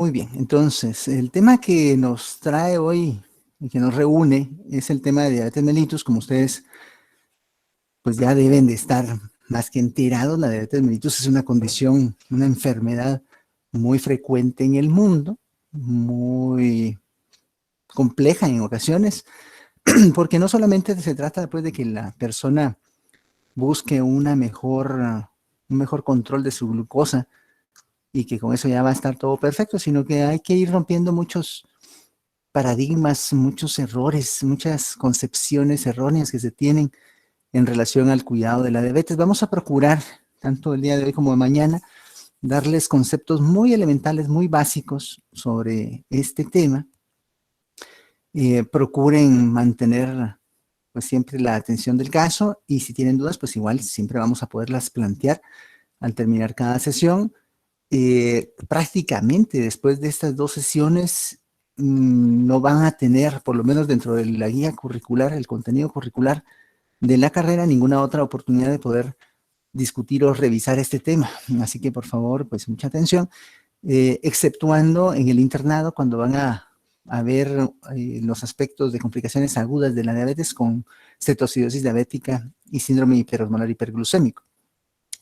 Muy bien, entonces, el tema que nos trae hoy y que nos reúne es el tema de diabetes mellitus. Como ustedes pues ya deben de estar más que enterados, la diabetes mellitus es una condición, una enfermedad muy frecuente en el mundo, muy compleja en ocasiones, porque no solamente se trata después de que la persona busque un mejor control de su glucosa y que con eso ya va a estar todo perfecto, sino que hay que ir rompiendo muchos paradigmas, muchos errores, muchas concepciones erróneas que se tienen en relación al cuidado de la diabetes. Vamos a procurar, tanto el día de hoy como de mañana, darles conceptos muy elementales, muy básicos sobre este tema. Procuren mantener pues siempre la atención del caso y si tienen dudas, pues igual siempre vamos a poderlas plantear al terminar cada sesión. Prácticamente después de estas 2 sesiones no van a tener, por lo menos dentro de la guía curricular, el contenido curricular de la carrera, ninguna otra oportunidad de poder discutir o revisar este tema. Así que por favor, pues mucha atención, exceptuando en el internado cuando van a ver los aspectos de complicaciones agudas de la diabetes con cetoacidosis diabética y síndrome hiperosmolar hiperglucémico.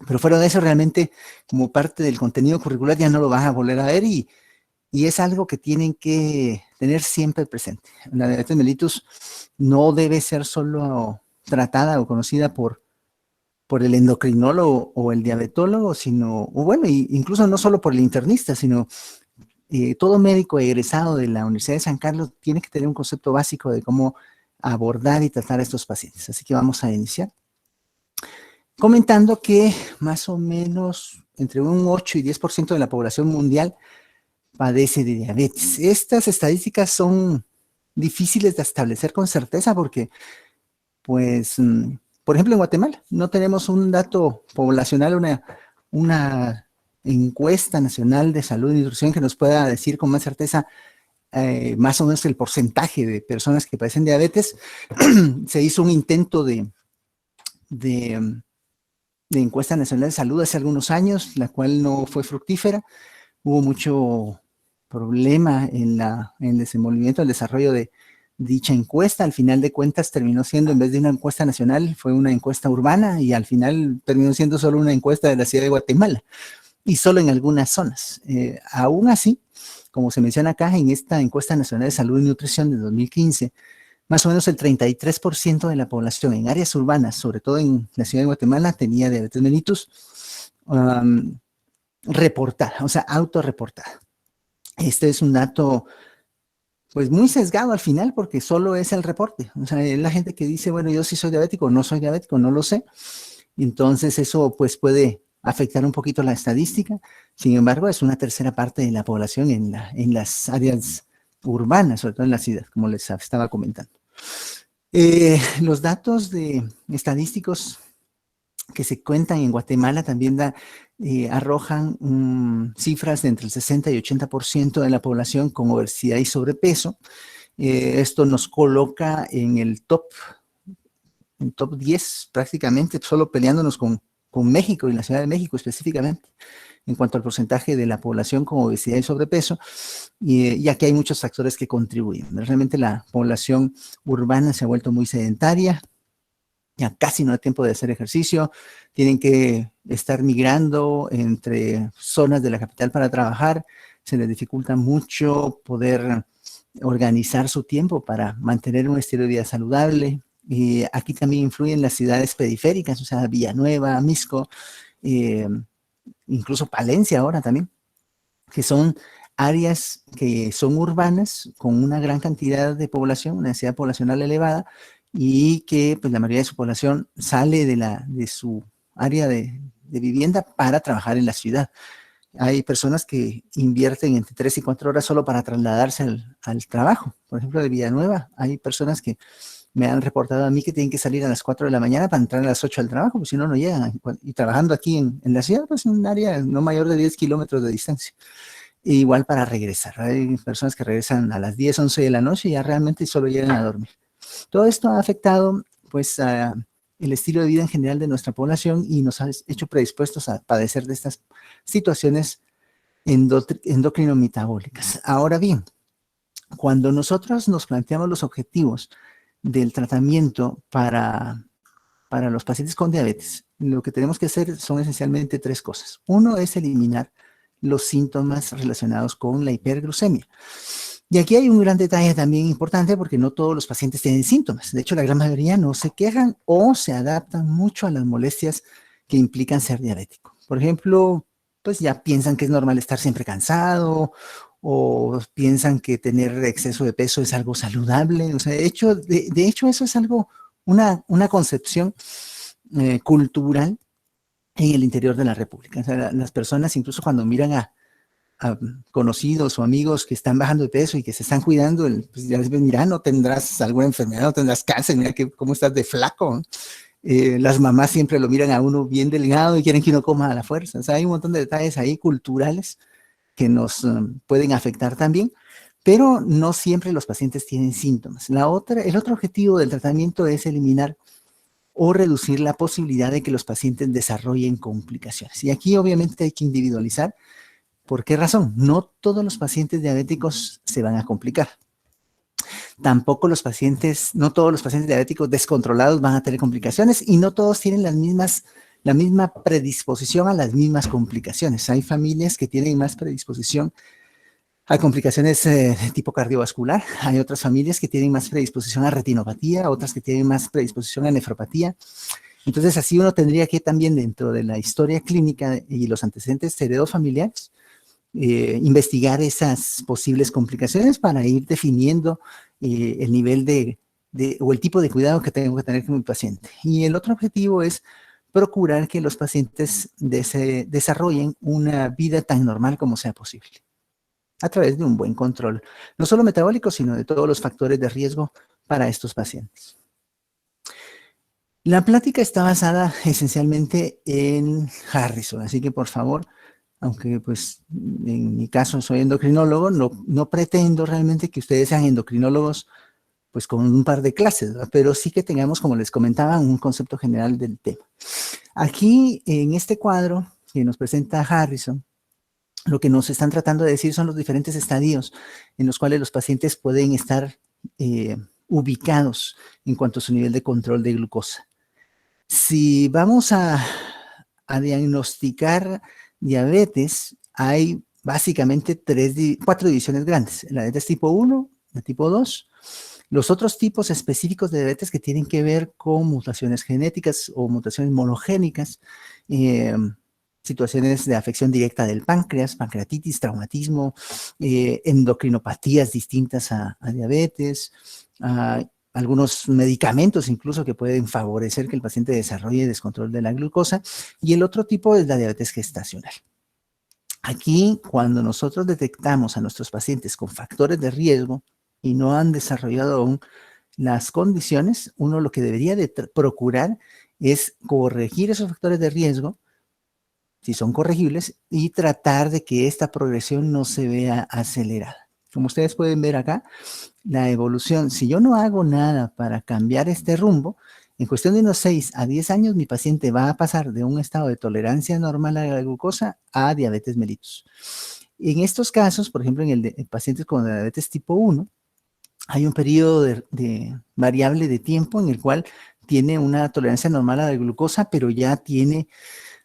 Pero fuera de eso, realmente, como parte del contenido curricular, ya no lo vas a volver a ver y es algo que tienen que tener siempre presente. La diabetes mellitus no debe ser solo tratada o conocida por el endocrinólogo o el diabetólogo, sino, o bueno, incluso no solo por el internista, sino todo médico egresado de la Universidad de San Carlos tiene que tener un concepto básico de cómo abordar y tratar a estos pacientes. Así que vamos a iniciar comentando que más o menos entre un 8 y 10% de la población mundial padece de diabetes. Estas estadísticas son difíciles de establecer con certeza porque, pues, por ejemplo, en Guatemala no tenemos un dato poblacional, una encuesta nacional de salud y nutrición que nos pueda decir con más certeza más o menos el porcentaje de personas que padecen diabetes. Se hizo un intento de encuesta nacional de salud hace algunos años, la cual no fue fructífera. Hubo mucho problema en el desenvolvimiento, el desarrollo de dicha encuesta. Al final de cuentas terminó siendo, en vez de una encuesta nacional, fue una encuesta urbana y al final terminó siendo solo una encuesta de la ciudad de Guatemala y solo en algunas zonas. Aún así, como se menciona acá en esta encuesta nacional de salud y nutrición de 2015, más o menos el 33% de la población en áreas urbanas, sobre todo en la ciudad de Guatemala, tenía diabetes mellitus reportada, o sea, autorreportada. Este es un dato pues muy sesgado al final porque solo es el reporte. O sea, es la gente que dice, bueno, yo sí soy diabético, no soy diabético, no lo sé. Entonces eso pues puede afectar un poquito la estadística. Sin embargo, es una tercera parte de la población en las áreas urbanas, sobre todo en las ciudades, como les estaba comentando. Los datos estadísticos que se cuentan en Guatemala también arrojan cifras de entre el 60 y 80% de la población con obesidad y sobrepeso. Esto nos coloca en el top 10 prácticamente, solo peleándonos con México y la Ciudad de México específicamente, en cuanto al porcentaje de la población con obesidad y sobrepeso, y aquí hay muchos factores que contribuyen. Realmente la población urbana se ha vuelto muy sedentaria, ya casi no hay tiempo de hacer ejercicio, tienen que estar migrando entre zonas de la capital para trabajar, se les dificulta mucho poder organizar su tiempo para mantener un estilo de vida saludable. Y aquí también influyen las ciudades periféricas, o sea, Villanueva, Misco, incluso Palencia ahora también, que son áreas que son urbanas con una gran cantidad de población, una densidad poblacional elevada, y que pues la mayoría de su población sale de su área de vivienda para trabajar en la ciudad. Hay personas que invierten entre 3 y 4 horas solo para trasladarse al trabajo. Por ejemplo, de Villanueva, hay personas que me han reportado a mí que tienen que salir a las 4 de la mañana para entrar a las 8 al trabajo, porque si no, no llegan. Y trabajando aquí en la ciudad, pues en un área no mayor de 10 kilómetros de distancia. E igual para regresar. Hay personas que regresan a las 10, 11 de la noche y ya realmente solo llegan a dormir. Todo esto ha afectado pues el estilo de vida en general de nuestra población y nos ha hecho predispuestos a padecer de estas situaciones endocrinometabólicas. Ahora bien, cuando nosotros nos planteamos los objetivos del tratamiento para los pacientes con diabetes, lo que tenemos que hacer son esencialmente tres cosas. Uno es eliminar los síntomas relacionados con la hiperglucemia. Y aquí hay un gran detalle también importante porque no todos los pacientes tienen síntomas. De hecho, la gran mayoría no se quejan o se adaptan mucho a las molestias que implican ser diabético. Por ejemplo, pues ya piensan que es normal estar siempre cansado o piensan que tener exceso de peso es algo saludable. O sea, de hecho eso es algo, una concepción cultural en el interior de la República. O sea, las personas incluso cuando miran a conocidos o amigos que están bajando de peso y que se están cuidando, pues ya les ven, mira, no tendrás alguna enfermedad, no tendrás cáncer, mira cómo estás de flaco. Las mamás siempre lo miran a uno bien delgado y quieren que uno coma a la fuerza. O sea, hay un montón de detalles ahí culturales que nos pueden afectar también, pero no siempre los pacientes tienen síntomas. El otro objetivo del tratamiento es eliminar o reducir la posibilidad de que los pacientes desarrollen complicaciones. Y aquí obviamente hay que individualizar. ¿Por qué razón? No todos los pacientes diabéticos se van a complicar. Tampoco no todos los pacientes diabéticos descontrolados van a tener complicaciones y no todos tienen la misma predisposición a las mismas complicaciones. Hay familias que tienen más predisposición a complicaciones de tipo cardiovascular, hay otras familias que tienen más predisposición a retinopatía, otras que tienen más predisposición a nefropatía. Entonces, así uno tendría que también dentro de la historia clínica y los antecedentes heredofamiliares, investigar esas posibles complicaciones para ir definiendo el nivel o el tipo de cuidado que tengo que tener con mi paciente. Y el otro objetivo es procurar que los pacientes desarrollen una vida tan normal como sea posible, a través de un buen control, no solo metabólico, sino de todos los factores de riesgo para estos pacientes. La plática está basada esencialmente en Harrison, así que por favor, aunque pues en mi caso soy endocrinólogo, no pretendo realmente que ustedes sean endocrinólogos pues con un par de clases, ¿verdad? Pero sí que tengamos, como les comentaba, un concepto general del tema. Aquí en este cuadro que nos presenta Harrison, lo que nos están tratando de decir son los diferentes estadios en los cuales los pacientes pueden estar ubicados en cuanto a su nivel de control de glucosa. Si vamos a diagnosticar diabetes, hay básicamente 4 divisiones grandes. La diabetes tipo 1, la tipo 2, los otros tipos específicos de diabetes que tienen que ver con mutaciones genéticas o mutaciones monogénicas, situaciones de afección directa del páncreas, pancreatitis, traumatismo, endocrinopatías distintas a diabetes, algunos medicamentos incluso que pueden favorecer que el paciente desarrolle descontrol de la glucosa, y el otro tipo es la diabetes gestacional. Aquí, cuando nosotros detectamos a nuestros pacientes con factores de riesgo y no han desarrollado aún las condiciones, uno lo que debería de procurar es corregir esos factores de riesgo, si son corregibles, y tratar de que esta progresión no se vea acelerada. Como ustedes pueden ver acá, la evolución, si yo no hago nada para cambiar este rumbo, en cuestión de unos 6 a 10 años, mi paciente va a pasar de un estado de tolerancia normal a la glucosa a diabetes mellitus. En estos casos, por ejemplo, en pacientes con diabetes tipo 1, hay un periodo variable de tiempo en el cual tiene una tolerancia normal a la glucosa, pero ya tiene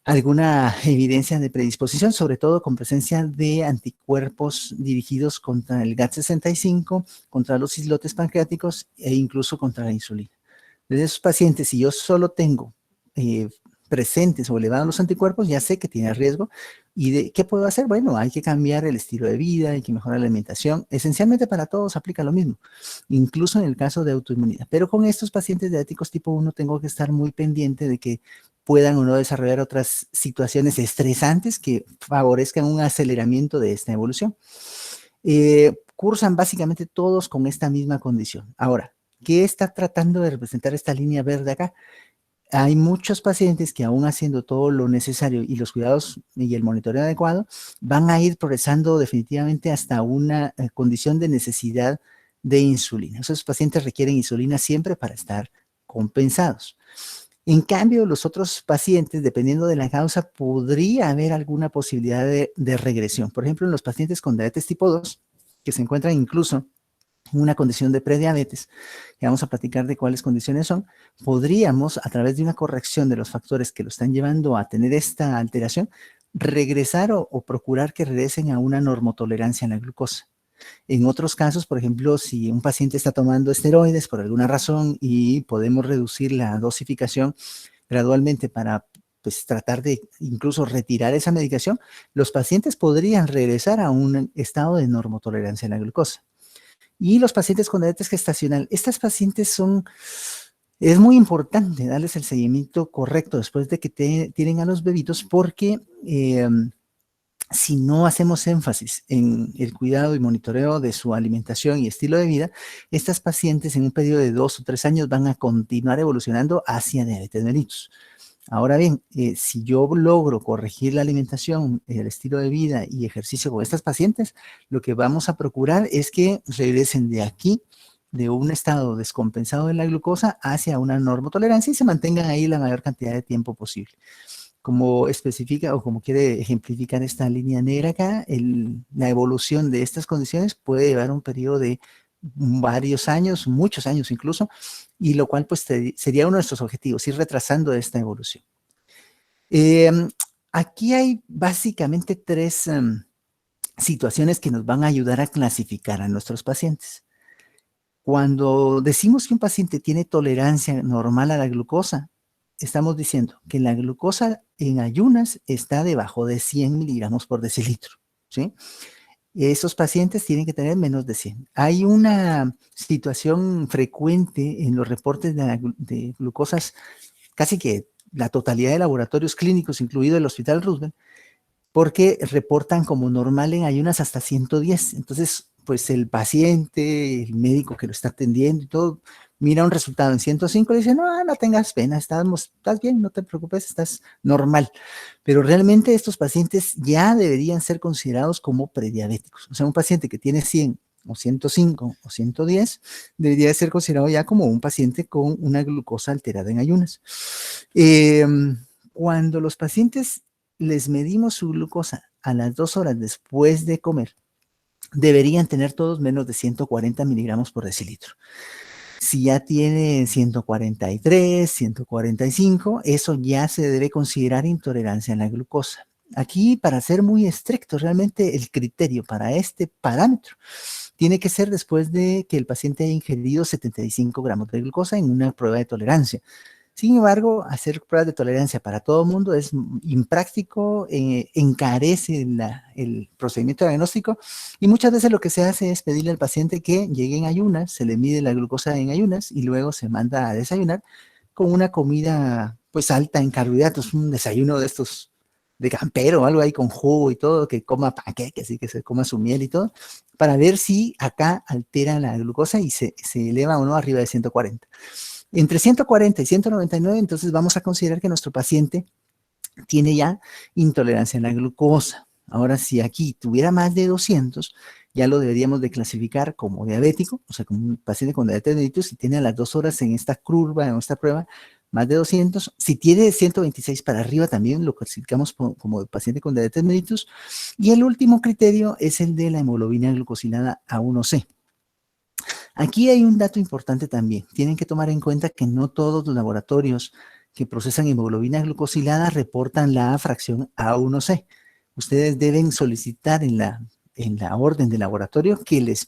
alguna evidencia de predisposición, sobre todo con presencia de anticuerpos dirigidos contra el GAT65, contra los islotes pancreáticos e incluso contra la insulina. De esos pacientes, si yo solo tengo presentes o elevados los anticuerpos, ya sé que tiene riesgo. ¿Y qué puedo hacer? Bueno, hay que cambiar el estilo de vida, hay que mejorar la alimentación. Esencialmente para todos aplica lo mismo, incluso en el caso de autoinmunidad. Pero con estos pacientes diabéticos tipo 1 tengo que estar muy pendiente de que puedan o no desarrollar otras situaciones estresantes que favorezcan un aceleramiento de esta evolución. Cursan básicamente todos con esta misma condición. Ahora, ¿qué está tratando de representar esta línea verde acá? Hay muchos pacientes que aún haciendo todo lo necesario y los cuidados y el monitoreo adecuado, van a ir progresando definitivamente hasta una condición de necesidad de insulina. Esos pacientes requieren insulina siempre para estar compensados. En cambio, los otros pacientes, dependiendo de la causa, podría haber alguna posibilidad de regresión. Por ejemplo, en los pacientes con diabetes tipo 2, que se encuentran incluso en una condición de prediabetes, que vamos a platicar de cuáles condiciones son, podríamos, a través de una corrección de los factores que lo están llevando a tener esta alteración, regresar o procurar que regresen a una normotolerancia en la glucosa. En otros casos, por ejemplo, si un paciente está tomando esteroides por alguna razón y podemos reducir la dosificación gradualmente para pues, tratar de incluso retirar esa medicación, los pacientes podrían regresar a un estado de normotolerancia en la glucosa. Y los pacientes con diabetes gestacional, estas pacientes es muy importante darles el seguimiento correcto después de que tienen a los bebitos porque si no hacemos énfasis en el cuidado y monitoreo de su alimentación y estilo de vida, estas pacientes en un periodo de 2 o 3 años van a continuar evolucionando hacia diabetes mellitus. Ahora bien, si yo logro corregir la alimentación, el estilo de vida y ejercicio con estas pacientes, lo que vamos a procurar es que regresen de aquí, de un estado descompensado de la glucosa, hacia una normotolerancia y se mantengan ahí la mayor cantidad de tiempo posible. Como especifica o como quiere ejemplificar esta línea negra acá, la evolución de estas condiciones puede llevar un periodo de varios años, muchos años incluso, y lo cual pues sería uno de nuestros objetivos, ir retrasando esta evolución. Aquí hay básicamente 3 situaciones que nos van a ayudar a clasificar a nuestros pacientes. Cuando decimos que un paciente tiene tolerancia normal a la glucosa, estamos diciendo que la glucosa en ayunas está debajo de 100 miligramos por decilitro, ¿sí? Esos pacientes tienen que tener menos de 100. Hay una situación frecuente en los reportes de glucosas, casi que la totalidad de laboratorios clínicos, incluido el Hospital Roosevelt, porque reportan como normal en ayunas hasta 110. Entonces, pues el paciente, el médico que lo está atendiendo y todo, mira un resultado en 105 y dice, no, no tengas pena, estás bien, no te preocupes, estás normal. Pero realmente estos pacientes ya deberían ser considerados como prediabéticos. O sea, un paciente que tiene 100 o 105 o 110 debería ser considerado ya como un paciente con una glucosa alterada en ayunas. Cuando los pacientes les medimos su glucosa a las 2 horas después de comer, deberían tener todos menos de 140 miligramos por decilitro. Si ya tiene 143, 145, eso ya se debe considerar intolerancia a la glucosa. Aquí, para ser muy estricto, realmente el criterio para este parámetro tiene que ser después de que el paciente haya ingerido 75 gramos de glucosa en una prueba de tolerancia. Sin embargo, hacer pruebas de tolerancia para todo el mundo es impráctico, encarece el procedimiento diagnóstico y muchas veces lo que se hace es pedirle al paciente que llegue en ayunas, se le mide la glucosa en ayunas y luego se manda a desayunar con una comida pues alta en carbohidratos, un desayuno de estos de campero, algo ahí con jugo y todo, que coma panqueques y que se coma su miel y todo, para ver si acá altera la glucosa y se eleva o no arriba de 140. Entre 140 y 199, entonces vamos a considerar que nuestro paciente tiene ya intolerancia a la glucosa. Ahora, si aquí tuviera más de 200, ya lo deberíamos de clasificar como diabético, o sea, como un paciente con diabetes mellitus, si tiene a las 2 horas en esta curva, en esta prueba, más de 200. Si tiene 126 para arriba, también lo clasificamos como paciente con diabetes mellitus. Y el último criterio es el de la hemoglobina glucosilada A1C. Aquí hay un dato importante también. Tienen que tomar en cuenta que no todos los laboratorios que procesan hemoglobina glucosilada reportan la fracción A1C. Ustedes deben solicitar en la orden de laboratorio que les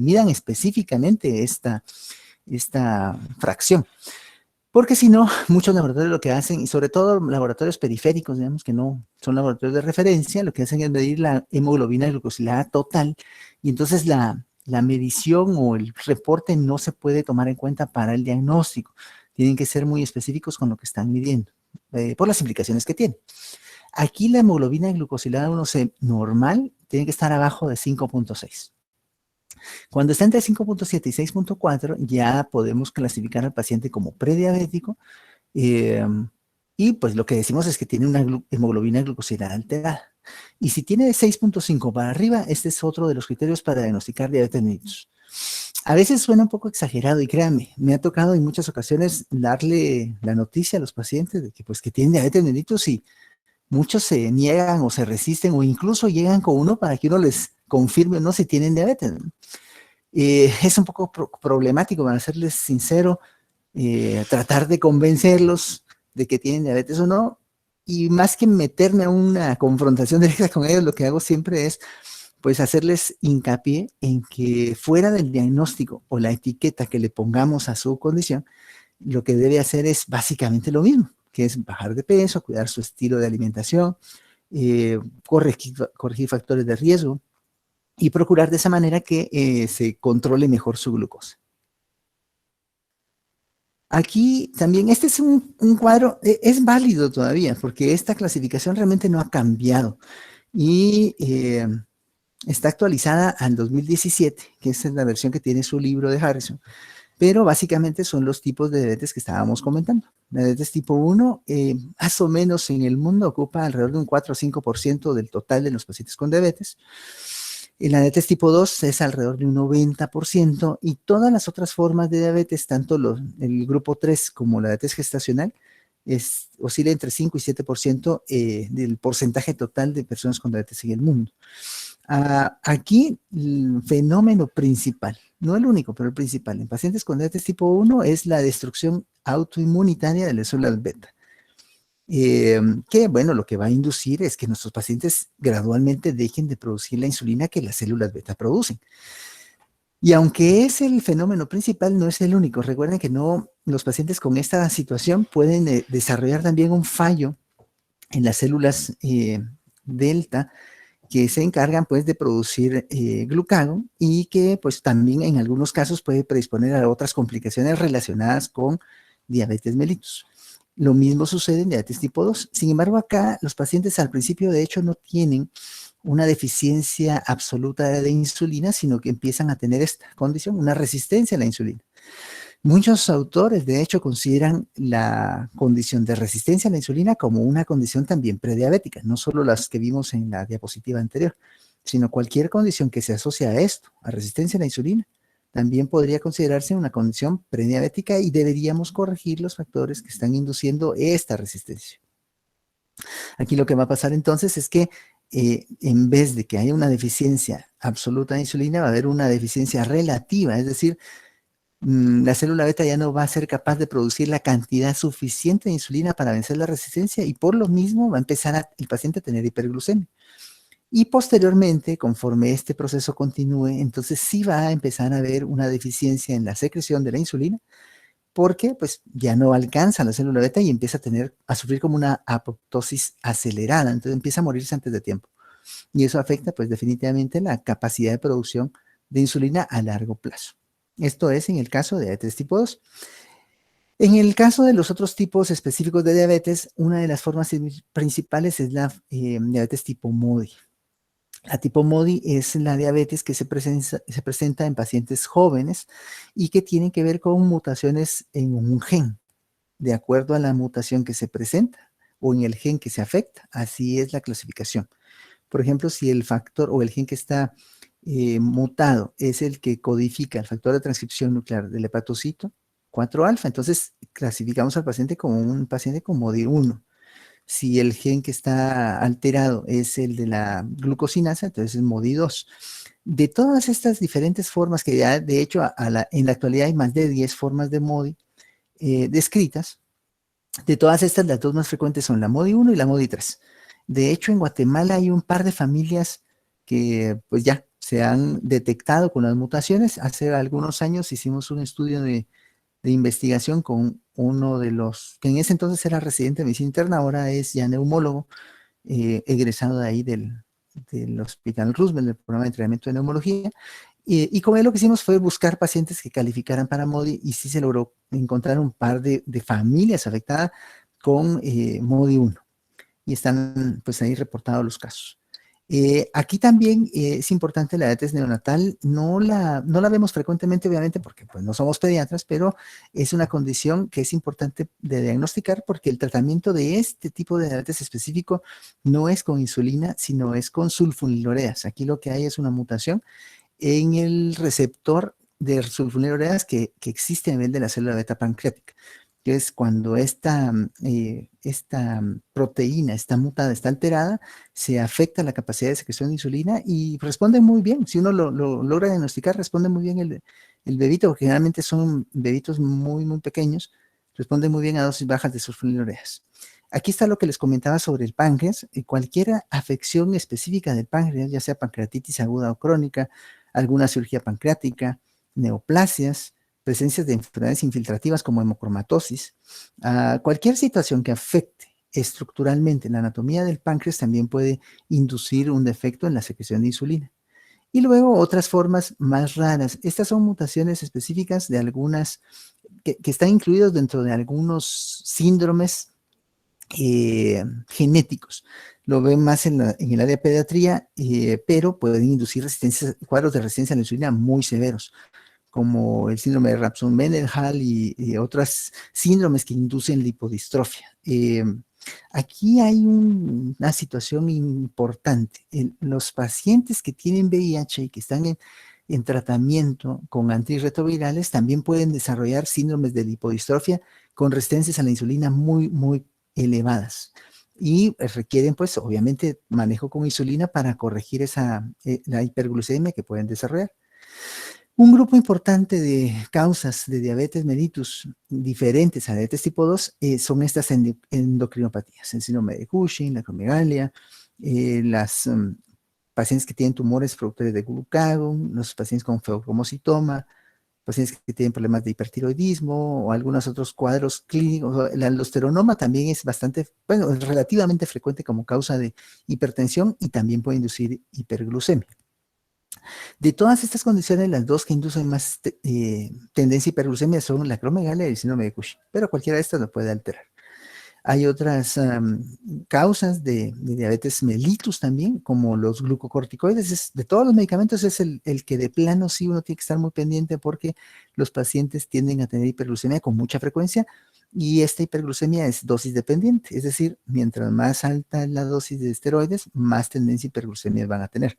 midan específicamente esta fracción. Porque si no, muchos laboratorios lo que hacen, y sobre todo laboratorios periféricos, digamos que no son laboratorios de referencia, lo que hacen es medir la hemoglobina glucosilada total y entonces la medición o el reporte no se puede tomar en cuenta para el diagnóstico. Tienen que ser muy específicos con lo que están midiendo, por las implicaciones que tiene. Aquí la hemoglobina glucosilada 1C normal tiene que estar abajo de 5.6. Cuando está entre 5.7 y 6.4, ya podemos clasificar al paciente como prediabético y pues lo que decimos es que tiene una hemoglobina glucosilada alterada. Y si tiene de 6.5 para arriba, este es otro de los criterios para diagnosticar diabetes mellitus. A veces suena un poco exagerado y créanme, me ha tocado en muchas ocasiones darle la noticia a los pacientes de que pues que tienen diabetes mellitus y muchos se niegan o se resisten o incluso llegan con uno para que uno les confirme o no si tienen diabetes. Es un poco problemático, para serles sincero, tratar de convencerlos de que tienen diabetes o no. Y más que meterme a una confrontación directa con ellos, lo que hago siempre es pues hacerles hincapié en que fuera del diagnóstico o la etiqueta que le pongamos a su condición, lo que debe hacer es básicamente lo mismo, que es bajar de peso, cuidar su estilo de alimentación, corregir factores de riesgo y procurar de esa manera que se controle mejor su glucosa. Aquí también, este es un cuadro, es válido todavía, porque esta clasificación realmente no ha cambiado y está actualizada al 2017, que esa es la versión que tiene su libro de Harrison, pero básicamente son los tipos de diabetes que estábamos comentando. La diabetes tipo 1, más o menos en el mundo, ocupa alrededor de un 4 o 5% del total de los pacientes con diabetes. Y la diabetes tipo 2 es alrededor de un 90% y todas las otras formas de diabetes, tanto el grupo 3 como la diabetes gestacional, oscila entre 5 y 7% del porcentaje total de personas con diabetes en el mundo. Aquí el fenómeno principal, no el único, pero el principal en pacientes con diabetes tipo 1 es la destrucción autoinmunitaria de las células beta. Que bueno, lo que va a inducir es que nuestros pacientes gradualmente dejen de producir la insulina que las células beta producen. Y aunque es el fenómeno principal, no es el único. Recuerden que no, los pacientes con esta situación pueden desarrollar también un fallo en las células delta que se encargan pues de producir glucagón y que pues también en algunos casos puede predisponer a otras complicaciones relacionadas con diabetes mellitus. Lo mismo sucede en diabetes tipo 2. Sin embargo, acá los pacientes al principio de hecho no tienen una deficiencia absoluta de insulina, sino que empiezan a tener esta condición, una resistencia a la insulina. Muchos autores, de hecho, consideran la condición de resistencia a la insulina como una condición también prediabética, no solo las que vimos en la diapositiva anterior, sino cualquier condición que se asocia a esto, a resistencia a la insulina, también podría considerarse una condición prediabética y deberíamos corregir los factores que están induciendo esta resistencia. Aquí lo que va a pasar entonces es que en vez de que haya una deficiencia absoluta de insulina, va a haber una deficiencia relativa, es decir, la célula beta ya no va a ser capaz de producir la cantidad suficiente de insulina para vencer la resistencia y por lo mismo va a empezar el paciente a tener hiperglucemia. Y posteriormente, conforme este proceso continúe, entonces sí va a empezar a haber una deficiencia en la secreción de la insulina porque pues ya no alcanza la célula beta y empieza a sufrir como una apoptosis acelerada, entonces empieza a morirse antes de tiempo. Y eso afecta pues definitivamente la capacidad de producción de insulina a largo plazo. Esto es en el caso de diabetes tipo 2. En el caso de los otros tipos específicos de diabetes, una de las formas principales es la diabetes tipo MODY. La tipo MODY es la diabetes que se presenta en pacientes jóvenes y que tiene que ver con mutaciones en un gen. De acuerdo a la mutación que se presenta o en el gen que se afecta, así es la clasificación. Por ejemplo, si el factor o el gen que está mutado es el que codifica el factor de transcripción nuclear del hepatocito 4-alfa, entonces clasificamos al paciente como un paciente con MODY 1. Si el gen que está alterado es el de la glucosinasa, entonces es MODY 2. De todas estas diferentes formas, que ya de hecho en la actualidad hay más de 10 formas de MODY descritas, de todas estas las dos más frecuentes son la MODY 1 y la MODY 3. De hecho, en Guatemala hay un par de familias que pues ya se han detectado con las mutaciones. Hace algunos años hicimos un estudio de investigación con uno de los, que en ese entonces era residente de medicina interna, ahora es ya neumólogo, egresado de ahí del Hospital Roosevelt, del programa de entrenamiento de neumología, y con él lo que hicimos fue buscar pacientes que calificaran para MODY y sí se logró encontrar un par de familias afectadas con MODY 1 y están pues ahí reportados los casos. Aquí también es importante la diabetes neonatal, no la vemos frecuentemente obviamente porque pues, no somos pediatras, pero es una condición que es importante de diagnosticar porque el tratamiento de este tipo de diabetes específico no es con insulina, sino es con sulfonilureas. Aquí lo que hay es una mutación en el receptor de sulfonilureas que existe a nivel de la célula beta pancreática, que es cuando esta proteína está mutada, está alterada, se afecta la capacidad de secreción de insulina y responde muy bien. Si uno lo logra diagnosticar, responde muy bien el bebito, porque generalmente son bebitos muy, muy pequeños, responde muy bien a dosis bajas de sulfonilureas. Aquí está lo que les comentaba sobre el páncreas. Cualquier afección específica del páncreas, ya sea pancreatitis aguda o crónica, alguna cirugía pancreática, neoplasias, presencias de enfermedades infiltrativas como hemocromatosis, cualquier situación que afecte estructuralmente la anatomía del páncreas también puede inducir un defecto en la secreción de insulina. Y luego otras formas más raras. Estas son mutaciones específicas de algunas que están incluidos dentro de algunos síndromes genéticos. Lo ven más en el área de pediatría, pero pueden inducir cuadros de resistencia a la insulina muy severos, como el síndrome de Rabson-Mendenhall y otros síndromes que inducen lipodistrofia. Aquí hay una situación importante. Los pacientes que tienen VIH y que están en tratamiento con antirretrovirales también pueden desarrollar síndromes de lipodistrofia con resistencias a la insulina muy, muy elevadas. Y requieren, pues, obviamente, manejo con insulina para corregir la hiperglucemia que pueden desarrollar. Un grupo importante de causas de diabetes mellitus diferentes a diabetes tipo 2 son estas endocrinopatías, el síndrome de Cushing, la acromegalia, las pacientes que tienen tumores productores de glucagón, los pacientes con feocromocitoma, pacientes que tienen problemas de hipertiroidismo o algunos otros cuadros clínicos. El aldosteronoma también es es relativamente frecuente como causa de hipertensión y también puede inducir hiperglucemia. De todas estas condiciones, las dos que inducen más tendencia a hiperglucemia son la acromegalia y el síndrome de Cushing, pero cualquiera de estas lo puede alterar. Hay otras causas de diabetes mellitus también, como los glucocorticoides. De todos los medicamentos es el que de plano sí uno tiene que estar muy pendiente porque los pacientes tienden a tener hiperglucemia con mucha frecuencia y esta hiperglucemia es dosis dependiente, es decir, mientras más alta es la dosis de esteroides, más tendencia a hiperglucemia van a tener.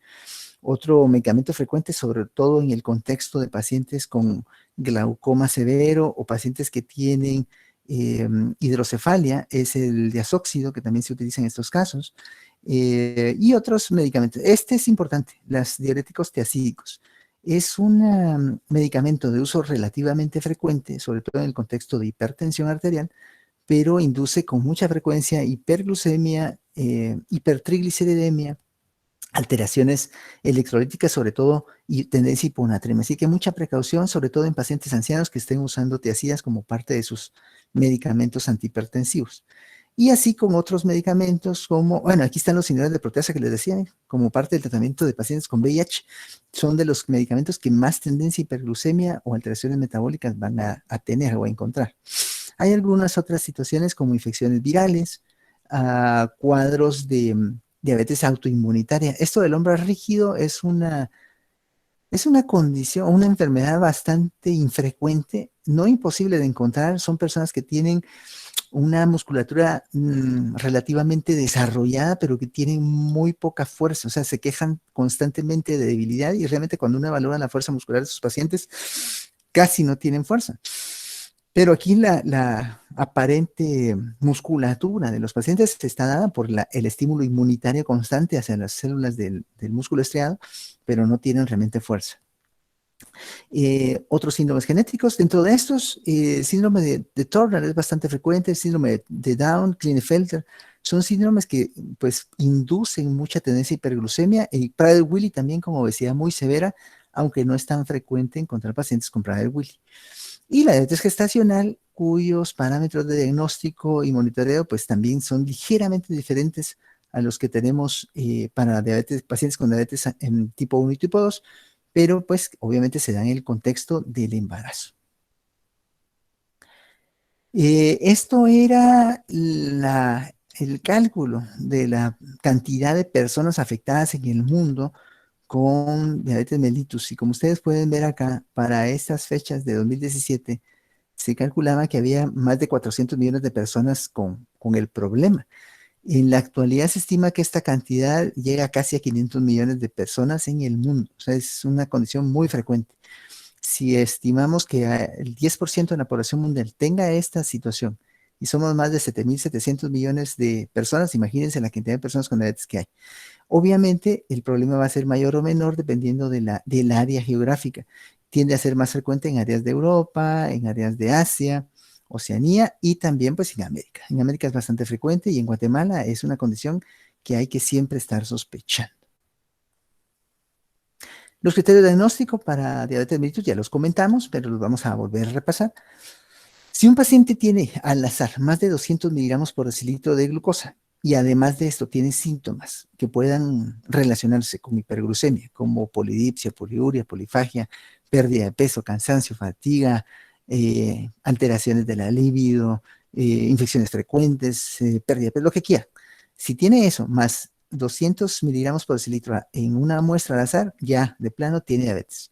Otro medicamento frecuente, sobre todo en el contexto de pacientes con glaucoma severo o pacientes que tienen hidrocefalia, es el diazóxido, que también se utiliza en estos casos, y otros medicamentos. Este es importante, los diuréticos tiacídicos. Es un medicamento de uso relativamente frecuente, sobre todo en el contexto de hipertensión arterial, pero induce con mucha frecuencia hiperglucemia, hipertrigliceridemia, alteraciones electrolíticas, sobre todo, y tendencia hiponatremia. Así que mucha precaución, sobre todo en pacientes ancianos que estén usando tiazidas como parte de sus medicamentos antihipertensivos. Y así con otros medicamentos como, bueno, aquí están los inhibidores de proteasa que les decía, como parte del tratamiento de pacientes con VIH, son de los medicamentos que más tendencia a hiperglucemia o alteraciones metabólicas van a tener o a encontrar. Hay algunas otras situaciones como infecciones virales, cuadros de diabetes autoinmunitaria. Esto del hombre rígido es una condición, una enfermedad bastante infrecuente, no imposible de encontrar. Son personas que tienen una musculatura relativamente desarrollada, pero que tienen muy poca fuerza, o sea, se quejan constantemente de debilidad y realmente cuando uno evalúa la fuerza muscular de sus pacientes, casi no tienen fuerza. Pero aquí la aparente musculatura de los pacientes está dada por el estímulo inmunitario constante hacia las células del músculo estriado, pero no tienen realmente fuerza. Otros síndromes genéticos, dentro de estos, síndrome de Turner es bastante frecuente, el síndrome de Down, Klinefelter, son síndromes que pues inducen mucha tendencia a hiperglucemia y Prader-Willi también como obesidad muy severa, aunque no es tan frecuente encontrar pacientes con Prader-Willi. Y la diabetes gestacional, cuyos parámetros de diagnóstico y monitoreo pues también son ligeramente diferentes a los que tenemos para pacientes con diabetes en tipo 1 y tipo 2, pero pues obviamente se da en el contexto del embarazo. Esto era el cálculo de la cantidad de personas afectadas en el mundo con diabetes mellitus. Y como ustedes pueden ver acá, para estas fechas de 2017, se calculaba que había más de 400 millones de personas con el problema. En la actualidad se estima que esta cantidad llega casi a 500 millones de personas en el mundo. O sea, es una condición muy frecuente. si estimamos que el 10% de la población mundial tenga esta situación, y somos más de 7.700 millones de personas, imagínense la cantidad de personas con diabetes que hay. Obviamente, el problema va a ser mayor o menor dependiendo del área geográfica. Tiende a ser más frecuente en áreas de Europa, en áreas de Asia, Oceanía y también pues en América. En América es bastante frecuente y en Guatemala es una condición que hay que siempre estar sospechando. Los criterios de diagnóstico para diabetes mellitus ya los comentamos, pero los vamos a volver a repasar. Si un paciente tiene al azar más de 200 miligramos por decilitro de glucosa y además de esto tiene síntomas que puedan relacionarse con hiperglucemia, como polidipsia, poliuria, polifagia, pérdida de peso, cansancio, fatiga, alteraciones de la libido, infecciones frecuentes, pérdida de peso, lo que quiera. Si tiene eso, más 200 miligramos por decilitro en una muestra al azar, ya de plano tiene diabetes.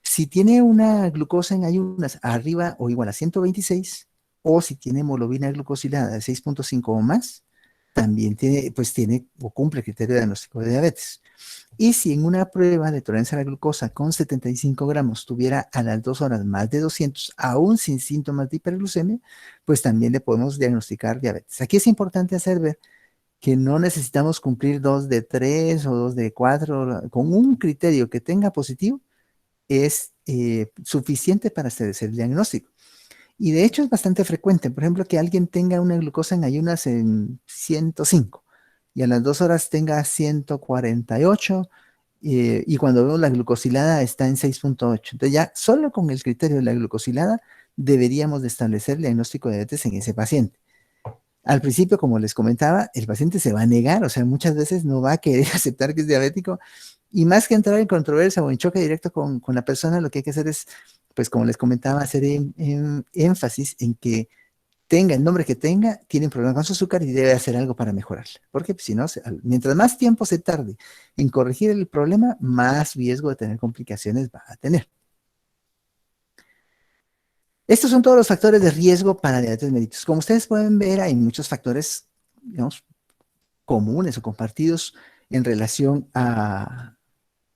Si tiene una glucosa en ayunas arriba o igual a 126, o si tiene hemoglobina glucosilada de 6.5 o más, también tiene o cumple el criterio de diagnóstico de diabetes. Y si en una prueba de tolerancia a la glucosa con 75 gramos tuviera a las 2 horas más de 200, aún sin síntomas de hiperglucemia, pues también le podemos diagnosticar diabetes. Aquí es importante hacer ver que no necesitamos cumplir 2 de 3 o 2 de 4, con un criterio que tenga positivo, es suficiente para hacer el diagnóstico. Y de hecho es bastante frecuente, por ejemplo, que alguien tenga una glucosa en ayunas en 105 y a las 2 horas tenga 148 y cuando vemos la glucosilada está en 6.8. Entonces ya solo con el criterio de la glucosilada deberíamos de establecer el diagnóstico de diabetes en ese paciente. Al principio, como les comentaba, el paciente se va a negar, o sea, muchas veces no va a querer aceptar que es diabético, y más que entrar en controversia o en choque directo con la persona, lo que hay que hacer es, pues como les comentaba, hacer énfasis en que tenga el nombre que tenga, tiene un problema con su azúcar y debe hacer algo para mejorarla. Porque si no, mientras más tiempo se tarde en corregir el problema, más riesgo de tener complicaciones va a tener. Estos son todos los factores de riesgo para diabetes mellitus. Como ustedes pueden ver, hay muchos factores, digamos, comunes o compartidos en relación a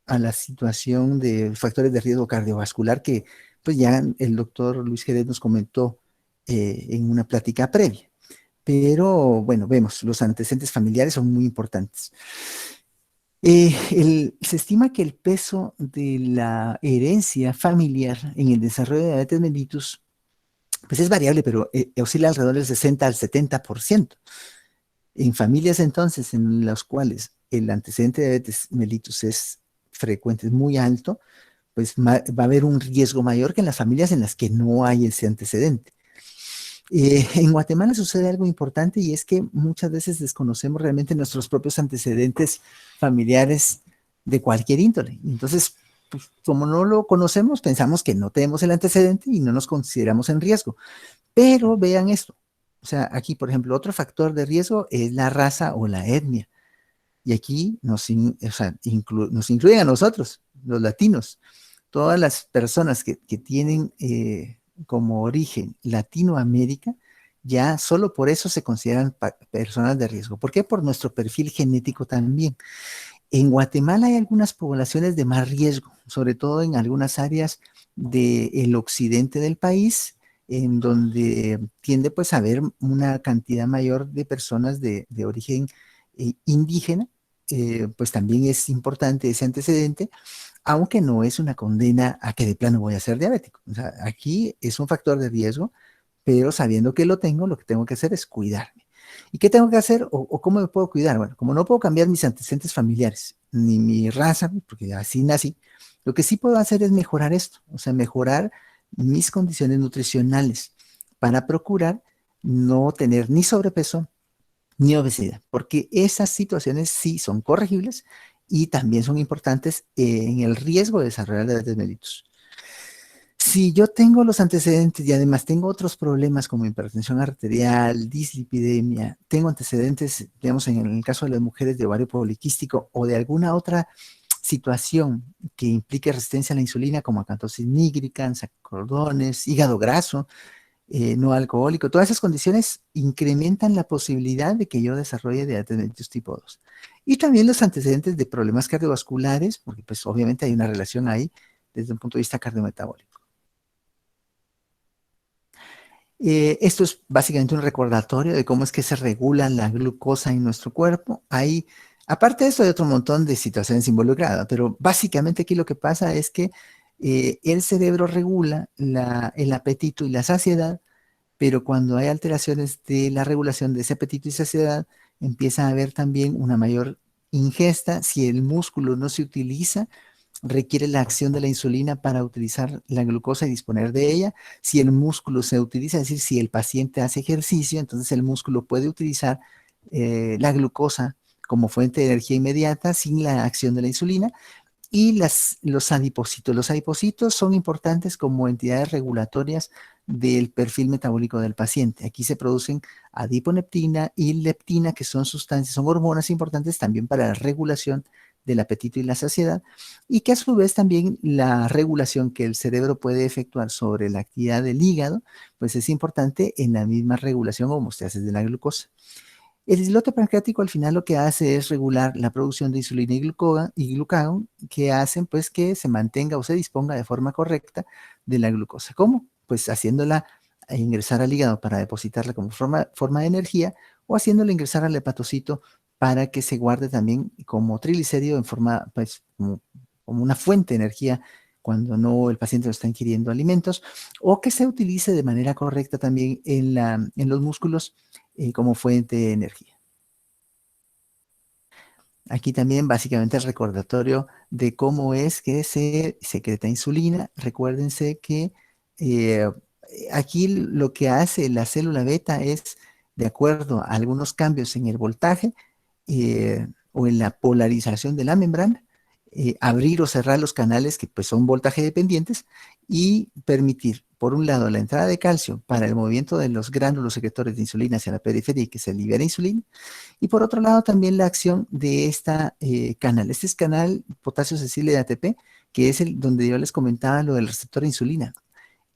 la situación de factores de riesgo cardiovascular que pues ya el doctor Luis Jerez nos comentó en una plática previa. Pero bueno, vemos, los antecedentes familiares son muy importantes. Se estima que el peso de la herencia familiar en el desarrollo de diabetes mellitus pues es variable, pero oscila alrededor del 60 al 70%. En familias entonces en las cuales el antecedente de diabetes mellitus es frecuente, es muy alto, pues va a haber un riesgo mayor que en las familias en las que no hay ese antecedente. En Guatemala sucede algo importante y es que muchas veces desconocemos realmente nuestros propios antecedentes familiares de cualquier índole. Entonces, pues, como no lo conocemos, pensamos que no tenemos el antecedente y no nos consideramos en riesgo. Pero vean esto. O sea, aquí, por ejemplo, otro factor de riesgo es la raza o la etnia. Y aquí nos incluyen a nosotros, los latinos. Todas las personas que tienen como origen Latinoamérica, ya solo por eso se consideran personas de riesgo. ¿Por qué? Por nuestro perfil genético también. En Guatemala hay algunas poblaciones de más riesgo, sobre todo en algunas áreas del occidente del país, en donde tiende pues a haber una cantidad mayor de personas de origen indígena, pues también es importante ese antecedente, aunque no es una condena a que de plano voy a ser diabético. O sea, aquí es un factor de riesgo, pero sabiendo que lo tengo, lo que tengo que hacer es cuidarme. ¿Y qué tengo que hacer o cómo me puedo cuidar? Bueno, como no puedo cambiar mis antecedentes familiares, ni mi raza, porque así nací, lo que sí puedo hacer es mejorar esto, o sea, mejorar mis condiciones nutricionales para procurar no tener ni sobrepeso ni obesidad, porque esas situaciones sí son corregibles y también son importantes en el riesgo de desarrollar diabetes mellitus. Si yo tengo los antecedentes y además tengo otros problemas como hipertensión arterial, dislipidemia, tengo antecedentes, digamos, en el caso de las mujeres de ovario poliquístico o de alguna otra situación que implique resistencia a la insulina como acantosis nigricans, sacarodones, hígado graso, no alcohólico, todas esas condiciones incrementan la posibilidad de que yo desarrolle diabetes mellitus tipo 2. Y también los antecedentes de problemas cardiovasculares, porque pues obviamente hay una relación ahí, desde un punto de vista cardiometabólico. Esto es básicamente un recordatorio de cómo es que se regula la glucosa en nuestro cuerpo. Hay, aparte de esto, hay otro montón de situaciones involucradas, pero básicamente aquí lo que pasa es que el cerebro regula el apetito y la saciedad, pero cuando hay alteraciones de la regulación de ese apetito y saciedad, empieza a haber también una mayor ingesta. Si el músculo no se utiliza, requiere la acción de la insulina para utilizar la glucosa y disponer de ella. Si el músculo se utiliza, es decir, si el paciente hace ejercicio, entonces el músculo puede utilizar la glucosa como fuente de energía inmediata sin la acción de la insulina. Y los adipocitos. Los adipocitos son importantes como entidades regulatorias del perfil metabólico del paciente. Aquí se producen adiponeptina y leptina, que son sustancias, son hormonas importantes también para la regulación del apetito y la saciedad, y que a su vez también la regulación que el cerebro puede efectuar sobre la actividad del hígado, pues es importante en la misma regulación o homeostasis de la glucosa. El islote pancreático al final lo que hace es regular la producción de insulina y glucagón, que hacen pues que se mantenga o se disponga de forma correcta de la glucosa. ¿Cómo? Pues haciéndola ingresar al hígado para depositarla como forma de energía, o haciéndola ingresar al hepatocito para que se guarde también como triglicérido en forma, pues, como una fuente de energía cuando no el paciente no está ingiriendo alimentos, o que se utilice de manera correcta también en los músculos como fuente de energía. Aquí también básicamente el recordatorio de cómo es que se secreta insulina. Recuérdense que eh, aquí lo que hace la célula beta es, de acuerdo a algunos cambios en el voltaje o en la polarización de la membrana, abrir o cerrar los canales que pues son voltaje dependientes y permitir, por un lado, la entrada de calcio para el movimiento de los gránulos secretores de insulina hacia la periferia y que se libera insulina, y por otro lado también la acción de esta canal. Este es canal potasio sensible de ATP, que es el donde yo les comentaba lo del receptor de insulina.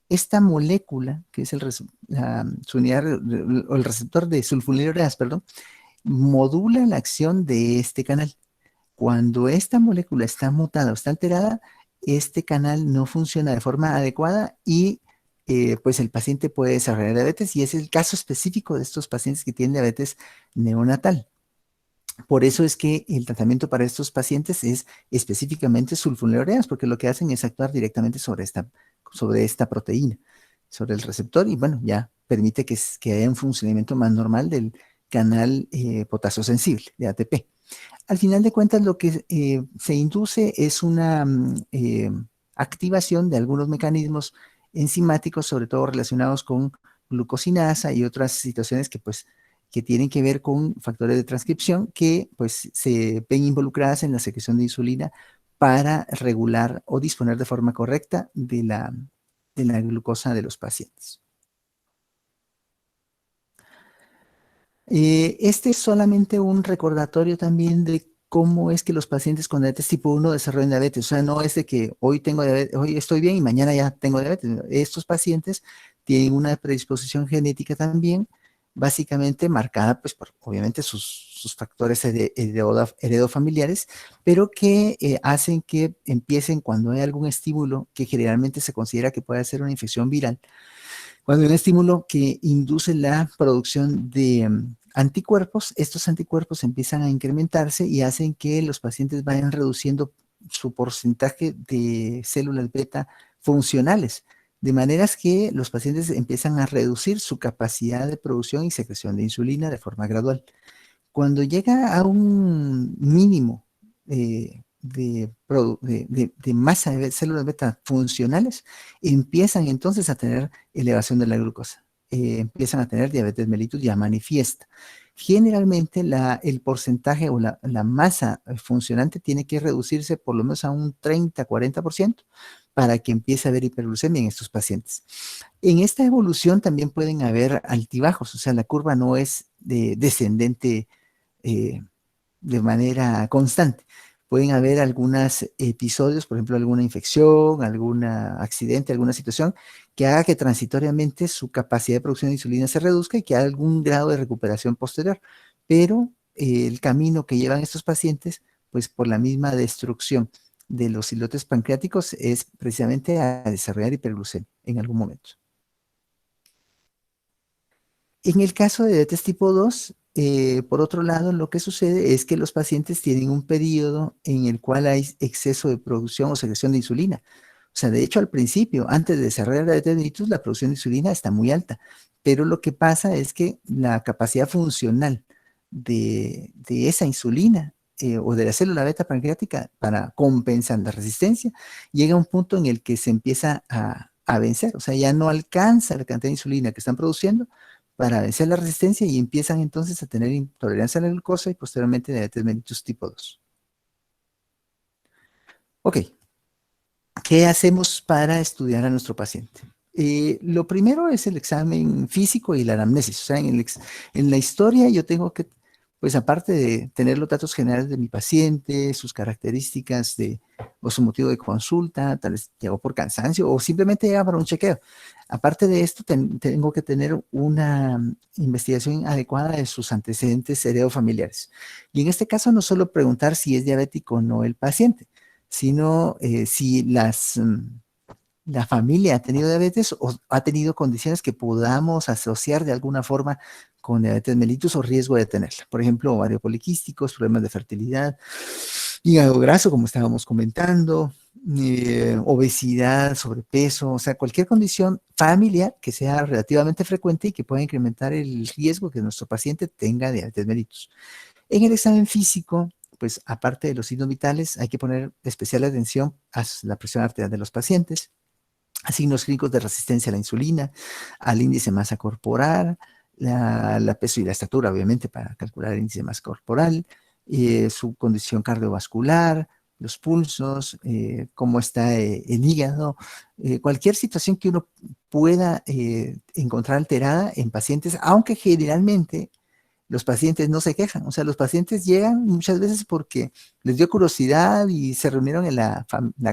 Esta molécula, que es su unidad, o el receptor de sulfonilureas, perdón, modula la acción de este canal. Cuando esta molécula está mutada o está alterada, este canal no funciona de forma adecuada y pues el paciente puede desarrollar diabetes, y es el caso específico de estos pacientes que tienen diabetes neonatal. Por eso es que el tratamiento para estos pacientes es específicamente sulfonilureas, porque lo que hacen es actuar directamente sobre esta proteína, sobre el receptor, y bueno, ya permite que haya un funcionamiento más normal del canal potasio sensible de ATP. Al final de cuentas, lo que se induce es una activación de algunos mecanismos enzimáticos, sobre todo relacionados con glucosinasa y otras situaciones que pues que tienen que ver con factores de transcripción que pues se ven involucradas en la secreción de insulina para regular o disponer de forma correcta de la glucosa de los pacientes. Este es solamente un recordatorio también de cómo es que los pacientes con diabetes tipo 1 desarrollan diabetes. O sea, no es de que hoy tengo diabetes, hoy estoy bien y mañana ya tengo diabetes. Estos pacientes tienen una predisposición genética también, básicamente marcada, pues, por obviamente sus factores heredofamiliares, pero que hacen que empiecen cuando hay algún estímulo que generalmente se considera que puede ser una infección viral. Cuando hay un estímulo que induce la producción de anticuerpos, estos anticuerpos empiezan a incrementarse y hacen que los pacientes vayan reduciendo su porcentaje de células beta funcionales, de maneras que los pacientes empiezan a reducir su capacidad de producción y secreción de insulina de forma gradual. Cuando llega a un mínimo de masa de células beta funcionales, empiezan entonces a tener elevación de la glucosa, empiezan a tener diabetes mellitus ya manifiesta. Generalmente el porcentaje o la masa funcionante tiene que reducirse por lo menos a un 30-40% para que empiece a haber hiperglucemia en estos pacientes. En esta evolución también pueden haber altibajos, o sea, la curva no es descendente eh, de manera constante. Pueden haber algunos episodios, por ejemplo, alguna infección, algún accidente, alguna situación que haga que transitoriamente su capacidad de producción de insulina se reduzca y que haya algún grado de recuperación posterior. Pero el camino que llevan estos pacientes, pues por la misma destrucción de los islotes pancreáticos es precisamente a desarrollar hiperglucemia en algún momento. En el caso de diabetes tipo 2, por otro lado, lo que sucede es que los pacientes tienen un periodo en el cual hay exceso de producción o secreción de insulina. O sea, de hecho, al principio, antes de desarrollar la diabetes mellitus, la producción de insulina está muy alta, pero lo que pasa es que la capacidad funcional de esa insulina o de la célula beta pancreática para compensar la resistencia llega a un punto en el que se empieza a vencer. O sea, ya no alcanza la cantidad de insulina que están produciendo para vencer la resistencia y empiezan entonces a tener intolerancia a la glucosa y posteriormente diabetes mellitus tipo 2. Ok, ¿qué hacemos para estudiar a nuestro paciente? Lo primero es el examen físico y la anamnesis. O sea, en la historia yo tengo que, pues aparte de tener los datos generales de mi paciente, sus características o su motivo de consulta, tal vez llegó por cansancio o simplemente llega para un chequeo. Aparte de esto, tengo que tener una investigación adecuada de sus antecedentes heredofamiliares. Y en este caso no solo preguntar si es diabético o no el paciente, sino si la familia ha tenido diabetes o ha tenido condiciones que podamos asociar de alguna forma con diabetes mellitus o riesgo de tenerla. Por ejemplo, ovario poliquísticos, problemas de fertilidad, hígado graso, como estábamos comentando, obesidad, sobrepeso, o sea, cualquier condición familiar que sea relativamente frecuente y que pueda incrementar el riesgo que nuestro paciente tenga diabetes mellitus. En el examen físico, pues aparte de los signos vitales, hay que poner especial atención a la presión arterial de los pacientes, a signos clínicos de resistencia a la insulina, al índice de masa corporal, la peso y la estatura, obviamente, para calcular el índice de masa corporal, su condición cardiovascular, los pulsos, cómo está el hígado, cualquier situación que uno pueda encontrar alterada en pacientes, aunque generalmente los pacientes no se quejan. O sea, los pacientes llegan muchas veces porque les dio curiosidad y se reunieron en la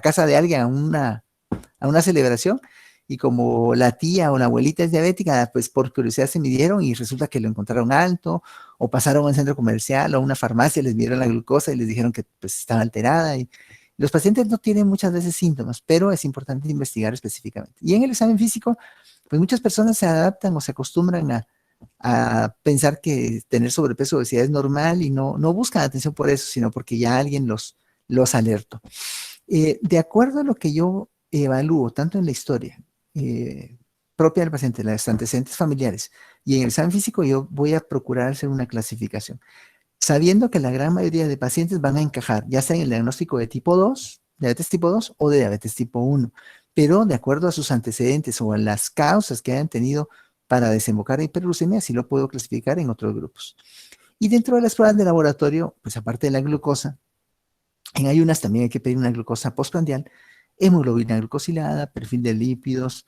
casa de alguien a una celebración y como la tía o la abuelita es diabética, pues por curiosidad se midieron y resulta que lo encontraron alto o pasaron a un centro comercial o a una farmacia, les midieron la glucosa y les dijeron que pues estaba alterada. Y los pacientes no tienen muchas veces síntomas, pero es importante investigar específicamente. Y en el examen físico, pues muchas personas se adaptan o se acostumbran a pensar que tener sobrepeso o obesidad es normal y no buscan atención por eso, sino porque ya alguien los alertó. De acuerdo a lo que yo evalúo, tanto en la historia propia del paciente, los antecedentes familiares y en el examen físico, yo voy a procurar hacer una clasificación, sabiendo que la gran mayoría de pacientes van a encajar, ya sea en el diagnóstico de tipo 2, diabetes tipo 2 o de diabetes tipo 1, pero de acuerdo a sus antecedentes o a las causas que hayan tenido para desembocar en hiperglucemia, sí lo puedo clasificar en otros grupos. Y dentro de las pruebas de laboratorio, pues aparte de la glucosa, en ayunas también hay que pedir una glucosa postprandial, hemoglobina glucosilada, perfil de lípidos.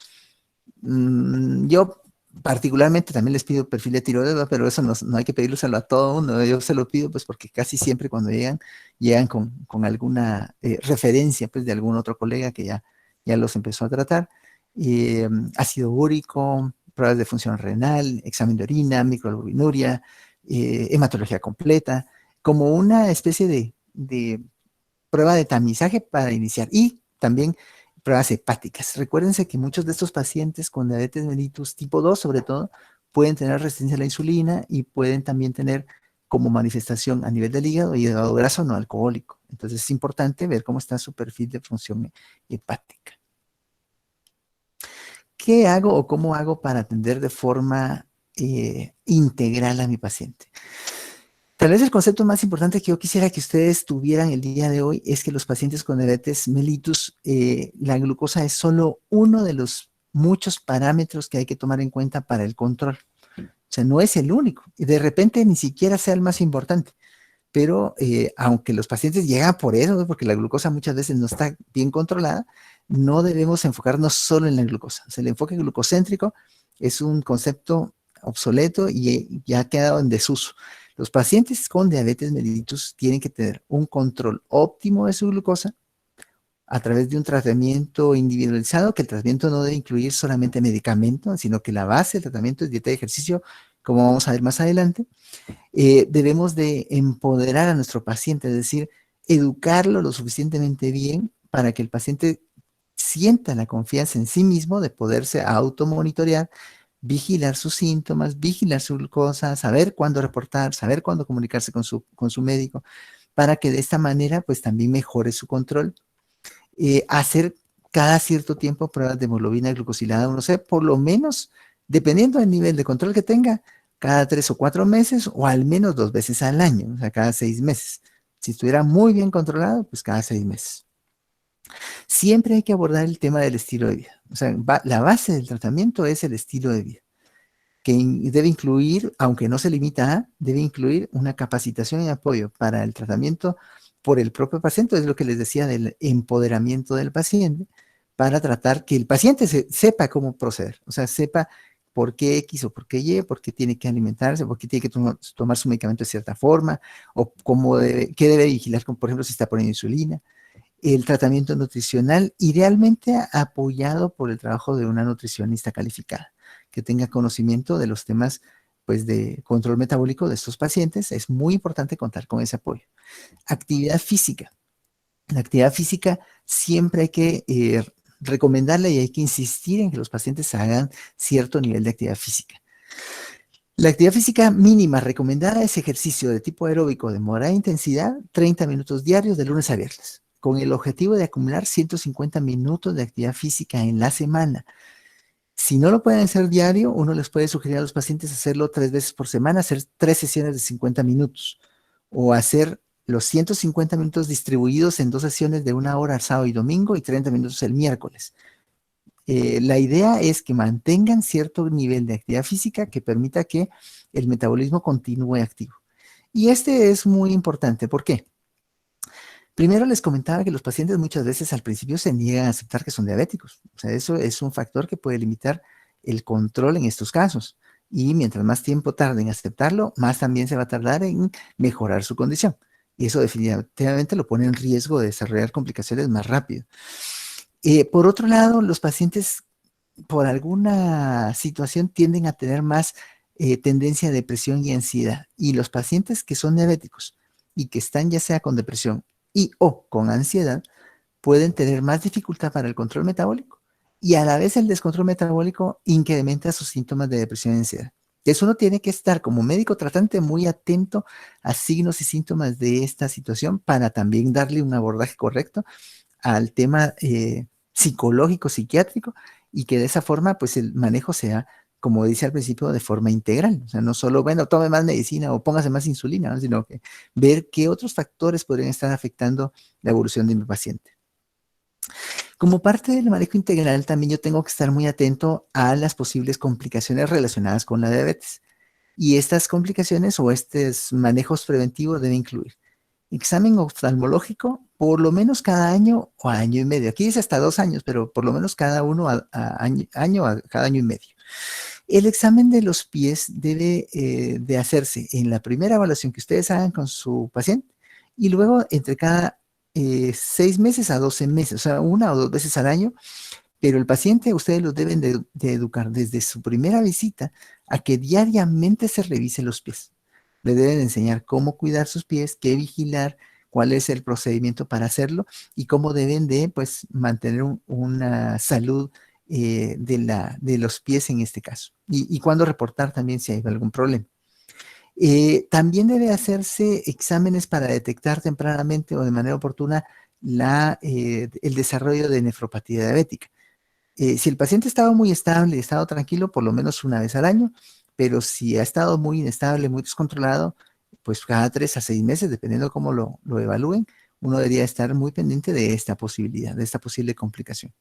Yo particularmente también les pido perfil de tiroides, pero eso no hay que pedírselo a todo mundo. Yo se lo pido pues porque casi siempre cuando llegan con alguna referencia pues de algún otro colega que ya los empezó a tratar. Ácido úrico, pruebas de función renal, examen de orina, microalbuminuria, hematología completa, como una especie de prueba de tamizaje para iniciar y también pruebas hepáticas. Recuérdense que muchos de estos pacientes con diabetes mellitus tipo 2, sobre todo, pueden tener resistencia a la insulina y pueden también tener como manifestación a nivel del hígado graso no alcohólico. Entonces es importante ver cómo está su perfil de función hepática. ¿Qué hago o cómo hago para atender de forma integral a mi paciente? Tal vez el concepto más importante que yo quisiera que ustedes tuvieran el día de hoy es que los pacientes con diabetes mellitus, la glucosa es solo uno de los muchos parámetros que hay que tomar en cuenta para el control. O sea, no es el único. Y de repente ni siquiera sea el más importante. Pero aunque los pacientes llegan por eso, ¿no? Porque la glucosa muchas veces no está bien controlada, no debemos enfocarnos solo en la glucosa. O sea, el enfoque glucocéntrico es un concepto obsoleto y ya ha quedado en desuso. Los pacientes con diabetes mellitus tienen que tener un control óptimo de su glucosa a través de un tratamiento individualizado, que el tratamiento no debe incluir solamente medicamento, sino que la base del tratamiento es dieta y ejercicio, como vamos a ver más adelante. Debemos de empoderar a nuestro paciente, es decir, educarlo lo suficientemente bien para que el paciente sienta la confianza en sí mismo de poderse automonitorear, vigilar sus síntomas, vigilar su glucosa, saber cuándo reportar, saber cuándo comunicarse con su médico, para que de esta manera pues también mejore su control. Hacer cada cierto tiempo pruebas de hemoglobina glucosilada 1C, por lo menos, dependiendo del nivel de control que tenga, cada 3 o 4 meses o al menos 2 veces al año, o sea, cada 6 meses. Si estuviera muy bien controlado, pues cada 6 meses. Siempre hay que abordar el tema del estilo de vida. O sea, la base del tratamiento es el estilo de vida, que debe incluir, aunque no se limita a, debe incluir una capacitación y apoyo para el tratamiento por el propio paciente, es lo que les decía del empoderamiento del paciente, para tratar que el paciente sepa cómo proceder, o sea, sepa por qué X o por qué Y, por qué tiene que alimentarse, por qué tiene que tomar su medicamento de cierta forma, o qué debe vigilar, como por ejemplo si está poniendo insulina. El tratamiento nutricional, idealmente apoyado por el trabajo de una nutricionista calificada, que tenga conocimiento de los temas pues, de control metabólico de estos pacientes. Es muy importante contar con ese apoyo. Actividad física. La actividad física siempre hay que recomendarla y hay que insistir en que los pacientes hagan cierto nivel de actividad física. La actividad física mínima recomendada es ejercicio de tipo aeróbico de moderada intensidad, 30 minutos diarios de lunes a viernes, con el objetivo de acumular 150 minutos de actividad física en la semana. Si no lo pueden hacer diario, uno les puede sugerir a los pacientes hacerlo 3 veces por semana, hacer 3 sesiones de 50 minutos o hacer los 150 minutos distribuidos en 2 sesiones de 1 hora el sábado y domingo y 30 minutos el miércoles. La idea es que mantengan cierto nivel de actividad física que permita que el metabolismo continúe activo. Y este es muy importante. ¿Por qué? Primero les comentaba que los pacientes muchas veces al principio se niegan a aceptar que son diabéticos. O sea, eso es un factor que puede limitar el control en estos casos. Y mientras más tiempo tarden en aceptarlo, más también se va a tardar en mejorar su condición. Y eso definitivamente lo pone en riesgo de desarrollar complicaciones más rápido. Por otro lado, los pacientes por alguna situación tienden a tener más tendencia a depresión y ansiedad. Y los pacientes que son diabéticos y que están ya sea con depresión y o con ansiedad, pueden tener más dificultad para el control metabólico y a la vez el descontrol metabólico incrementa sus síntomas de depresión y ansiedad. Eso uno tiene que estar como médico tratante muy atento a signos y síntomas de esta situación para también darle un abordaje correcto al tema psicológico, psiquiátrico, y que de esa forma, pues el manejo sea, como dice al principio, de forma integral. O sea, no solo, bueno, tome más medicina o póngase más insulina, ¿no? Sino que ver qué otros factores podrían estar afectando la evolución de mi paciente. Como parte del manejo integral, también yo tengo que estar muy atento a las posibles complicaciones relacionadas con la diabetes. Y estas complicaciones o estos manejos preventivos deben incluir examen oftalmológico por lo menos cada año o año y medio. Aquí dice hasta 2 años, pero por lo menos cada uno año a cada año y medio. El examen de los pies debe de hacerse en la primera evaluación que ustedes hagan con su paciente y luego entre cada 6 meses a 12 meses, o sea, 1 o 2 veces al año, pero el paciente ustedes lo deben de educar desde su primera visita a que diariamente se revise los pies. Le deben enseñar cómo cuidar sus pies, qué vigilar, cuál es el procedimiento para hacerlo y cómo deben de pues, mantener una salud de los pies en este caso. Y cuándo reportar también si hay algún problema. También debe hacerse exámenes para detectar tempranamente o de manera oportuna el desarrollo de nefropatía diabética. Si el paciente ha estado muy estable y ha estado tranquilo, por lo menos 1 vez al año, pero si ha estado muy inestable, muy descontrolado, pues cada 3 a 6 meses, dependiendo de cómo lo evalúen, uno debería estar muy pendiente de esta posibilidad, de esta posible complicación.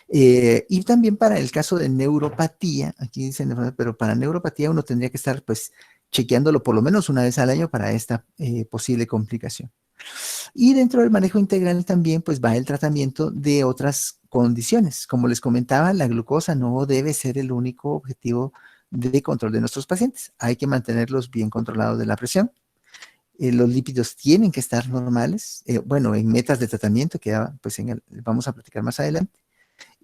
Y también para el caso de neuropatía, aquí dicen, pero para neuropatía uno tendría que estar pues chequeándolo por lo menos 1 vez al año para esta posible complicación. Y dentro del manejo integral también pues va el tratamiento de otras condiciones. Como les comentaba, la glucosa no debe ser el único objetivo de control de nuestros pacientes. Hay que mantenerlos bien controlados de la presión. Los lípidos tienen que estar normales, bueno, en metas de tratamiento que ya, pues vamos a platicar más adelante.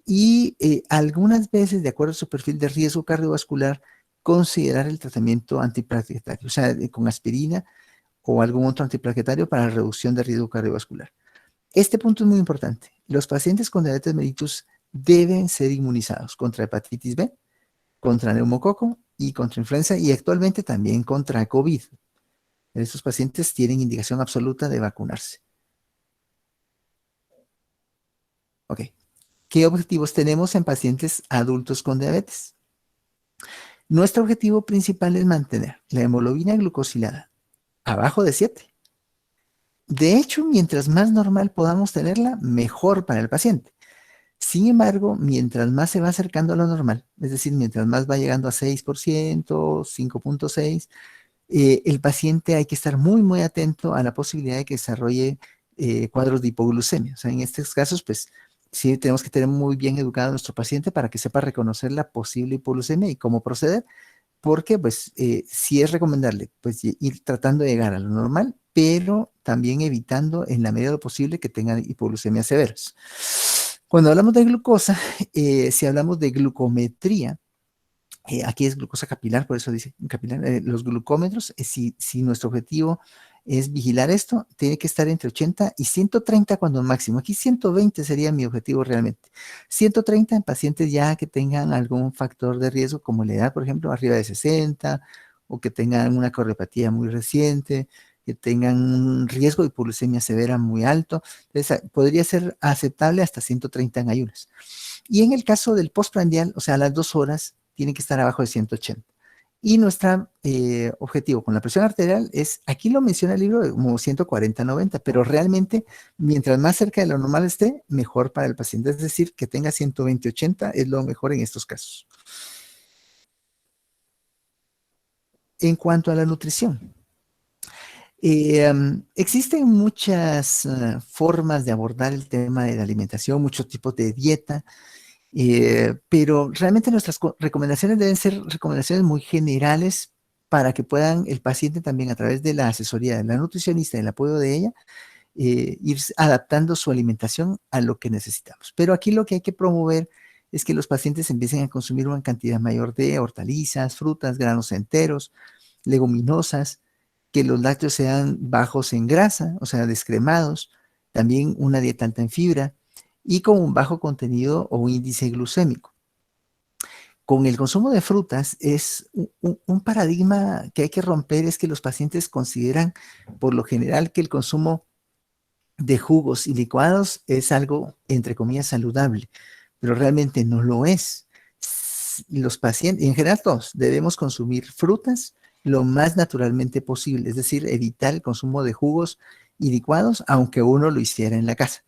Y algunas veces, de acuerdo a su perfil de riesgo cardiovascular, considerar el tratamiento antiplaquetario, o sea, con aspirina o algún otro antiplaquetario para la reducción de riesgo cardiovascular. Este punto es muy importante. Los pacientes con diabetes mellitus deben ser inmunizados contra hepatitis B, contra neumococo y contra influenza y actualmente también contra COVID. Estos pacientes tienen indicación absoluta de vacunarse. Ok. ¿Qué objetivos tenemos en pacientes adultos con diabetes? Nuestro objetivo principal es mantener la hemoglobina glucosilada abajo de 7. De hecho, mientras más normal podamos tenerla, mejor para el paciente. Sin embargo, mientras más se va acercando a lo normal, es decir, mientras más va llegando a 6%, 5.6, el paciente hay que estar muy, muy atento a la posibilidad de que desarrolle cuadros de hipoglucemia. O sea, en estos casos, pues sí tenemos que tener muy bien educado a nuestro paciente para que sepa reconocer la posible hipoglucemia y cómo proceder, porque pues sí es recomendable pues ir tratando de llegar a lo normal, pero también evitando en la medida de lo posible que tengan hipoglucemias severas. Cuando hablamos de glucosa, si hablamos de glucometría, aquí es glucosa capilar, por eso dice capilar, los glucómetros, si nuestro objetivo es vigilar esto, tiene que estar entre 80 y 130 cuando máximo. Aquí 120 sería mi objetivo realmente. 130 en pacientes ya que tengan algún factor de riesgo, como la edad, por ejemplo, arriba de 60, o que tengan una cardiopatía muy reciente, que tengan un riesgo de hipoglucemia severa muy alto. Entonces, podría ser aceptable hasta 130 en ayunas. Y en el caso del postprandial, o sea, a las 2 horas, tiene que estar abajo de 180. Y nuestro objetivo con la presión arterial es, aquí lo menciona el libro, como 140-90, pero realmente, mientras más cerca de lo normal esté, mejor para el paciente. Es decir, que tenga 120-80 es lo mejor en estos casos. En cuanto a la nutrición, existen muchas formas de abordar el tema de la alimentación, muchos tipos de dieta. Pero realmente nuestras recomendaciones deben ser recomendaciones muy generales para que puedan el paciente también a través de la asesoría de la nutricionista y el apoyo de ella, ir adaptando su alimentación a lo que necesitamos. Pero aquí lo que hay que promover es que los pacientes empiecen a consumir una cantidad mayor de hortalizas, frutas, granos enteros, leguminosas, que los lácteos sean bajos en grasa, o sea, descremados, también una dieta alta en fibra y con un bajo contenido o índice glucémico. Con el consumo de frutas es un paradigma que hay que romper, es que los pacientes consideran por lo general que el consumo de jugos y licuados es algo, entre comillas, saludable, pero realmente no lo es. Los pacientes, en general todos, debemos consumir frutas lo más naturalmente posible, es decir, evitar el consumo de jugos y licuados, aunque uno lo hiciera en la casa,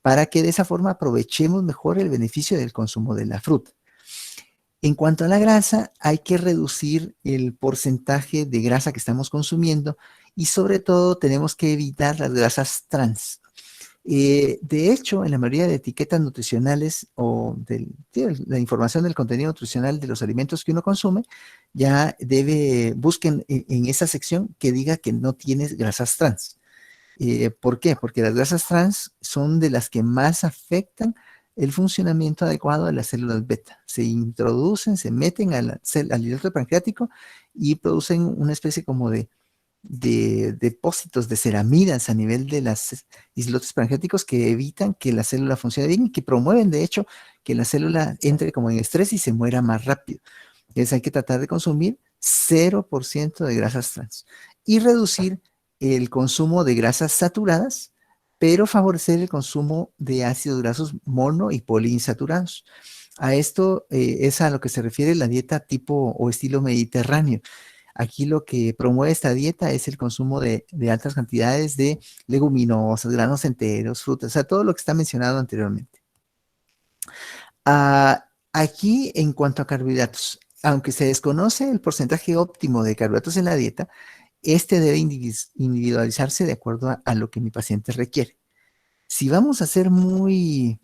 para que de esa forma aprovechemos mejor el beneficio del consumo de la fruta. En cuanto a la grasa, hay que reducir el porcentaje de grasa que estamos consumiendo y sobre todo tenemos que evitar las grasas trans. De hecho, en la mayoría de etiquetas nutricionales o de la información del contenido nutricional de los alimentos que uno consume, ya busquen en esa sección que diga que no tienes grasas trans. ¿Por qué? Porque las grasas trans son de las que más afectan el funcionamiento adecuado de las células beta. Se introducen, se meten al islote pancreático y producen una especie como de depósitos de ceramidas a nivel de las islotes pancreáticos que evitan que la célula funcione bien y que promueven, de hecho, que la célula entre como en estrés y se muera más rápido. Entonces hay que tratar de consumir 0% de grasas trans y reducir el consumo de grasas saturadas, pero favorecer el consumo de ácidos grasos mono y poliinsaturados. A esto es a lo que se refiere la dieta tipo o estilo mediterráneo. Aquí lo que promueve esta dieta es el consumo de altas cantidades de leguminosas, granos enteros, frutas, o sea, todo lo que está mencionado anteriormente. Aquí, en cuanto a carbohidratos, aunque se desconoce el porcentaje óptimo de carbohidratos en la dieta, este debe individualizarse de acuerdo a lo que mi paciente requiere. Si vamos a ser muy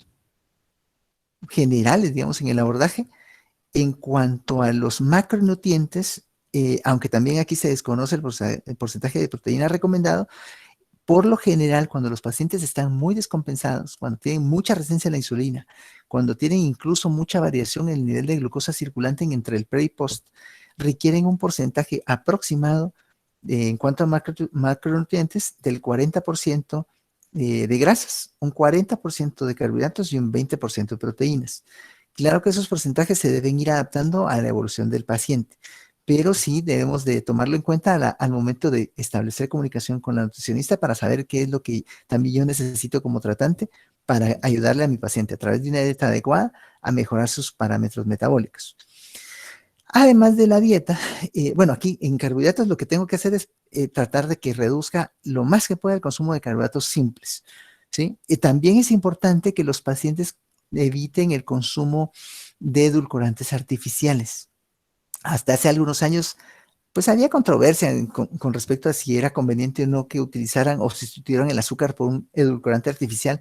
generales, digamos, en el abordaje, en cuanto a los macronutrientes, aunque también aquí se desconoce el porcentaje de proteína recomendado, por lo general, cuando los pacientes están muy descompensados, cuando tienen mucha resistencia a la insulina, cuando tienen incluso mucha variación en el nivel de glucosa circulante entre el pre y post, requieren un porcentaje aproximado en cuanto a macronutrientes, del 40% de grasas, un 40% de carbohidratos y un 20% de proteínas. Claro que esos porcentajes se deben ir adaptando a la evolución del paciente, pero sí debemos de tomarlo en cuenta al momento de establecer comunicación con la nutricionista para saber qué es lo que también yo necesito como tratante para ayudarle a mi paciente a través de una dieta adecuada a mejorar sus parámetros metabólicos. Además de la dieta, bueno, aquí en carbohidratos lo que tengo que hacer es tratar de que reduzca lo más que pueda el consumo de carbohidratos simples, ¿sí? Y también es importante que los pacientes eviten el consumo de edulcorantes artificiales. Hasta hace algunos años, pues había controversia con respecto a si era conveniente o no que utilizaran o sustituyeran el azúcar por un edulcorante artificial,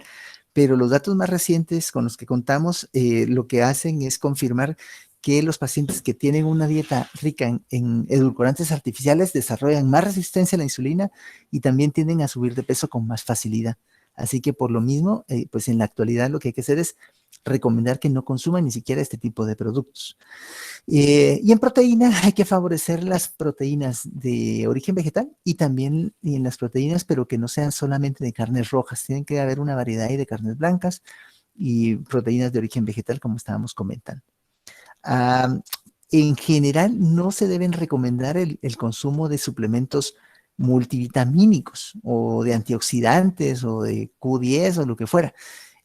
pero los datos más recientes con los que contamos lo que hacen es confirmar que los pacientes que tienen una dieta rica en edulcorantes artificiales desarrollan más resistencia a la insulina y también tienden a subir de peso con más facilidad. Así que por lo mismo, pues en la actualidad lo que hay que hacer es recomendar que no consuman ni siquiera este tipo de productos. Y en proteína hay que favorecer las proteínas de origen vegetal y también en las proteínas, pero que no sean solamente de carnes rojas. Tienen que haber una variedad de carnes blancas y proteínas de origen vegetal, como estábamos comentando. Ah, en general, no se deben recomendar el consumo de suplementos multivitamínicos o de antioxidantes o de Q10 o lo que fuera.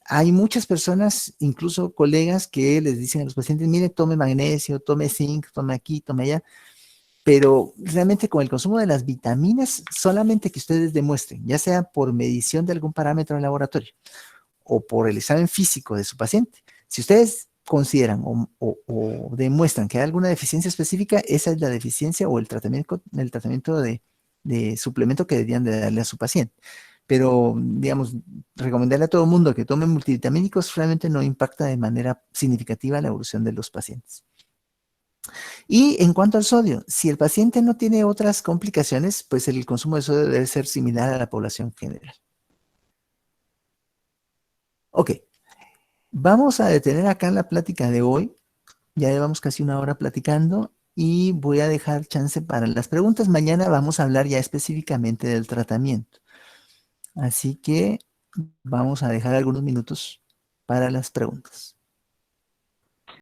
Hay muchas personas, incluso colegas, que les dicen a los pacientes, mire, tome magnesio, tome zinc, tome aquí, tome allá, pero realmente con el consumo de las vitaminas, solamente que ustedes demuestren, ya sea por medición de algún parámetro en laboratorio o por el examen físico de su paciente, si ustedes consideran o demuestran que hay alguna deficiencia específica, esa es la deficiencia o el tratamiento de suplemento que deberían de darle a su paciente. Pero, digamos, recomendarle a todo el mundo que tome multivitamínicos realmente no impacta de manera significativa la evolución de los pacientes. Y en cuanto al sodio, si el paciente no tiene otras complicaciones, pues el consumo de sodio debe ser similar a la población general. Ok, vamos a detener acá la plática de hoy. Ya llevamos casi una hora platicando y voy a dejar chance para las preguntas. Mañana vamos a hablar ya específicamente del tratamiento. Así que vamos a dejar algunos minutos para las preguntas.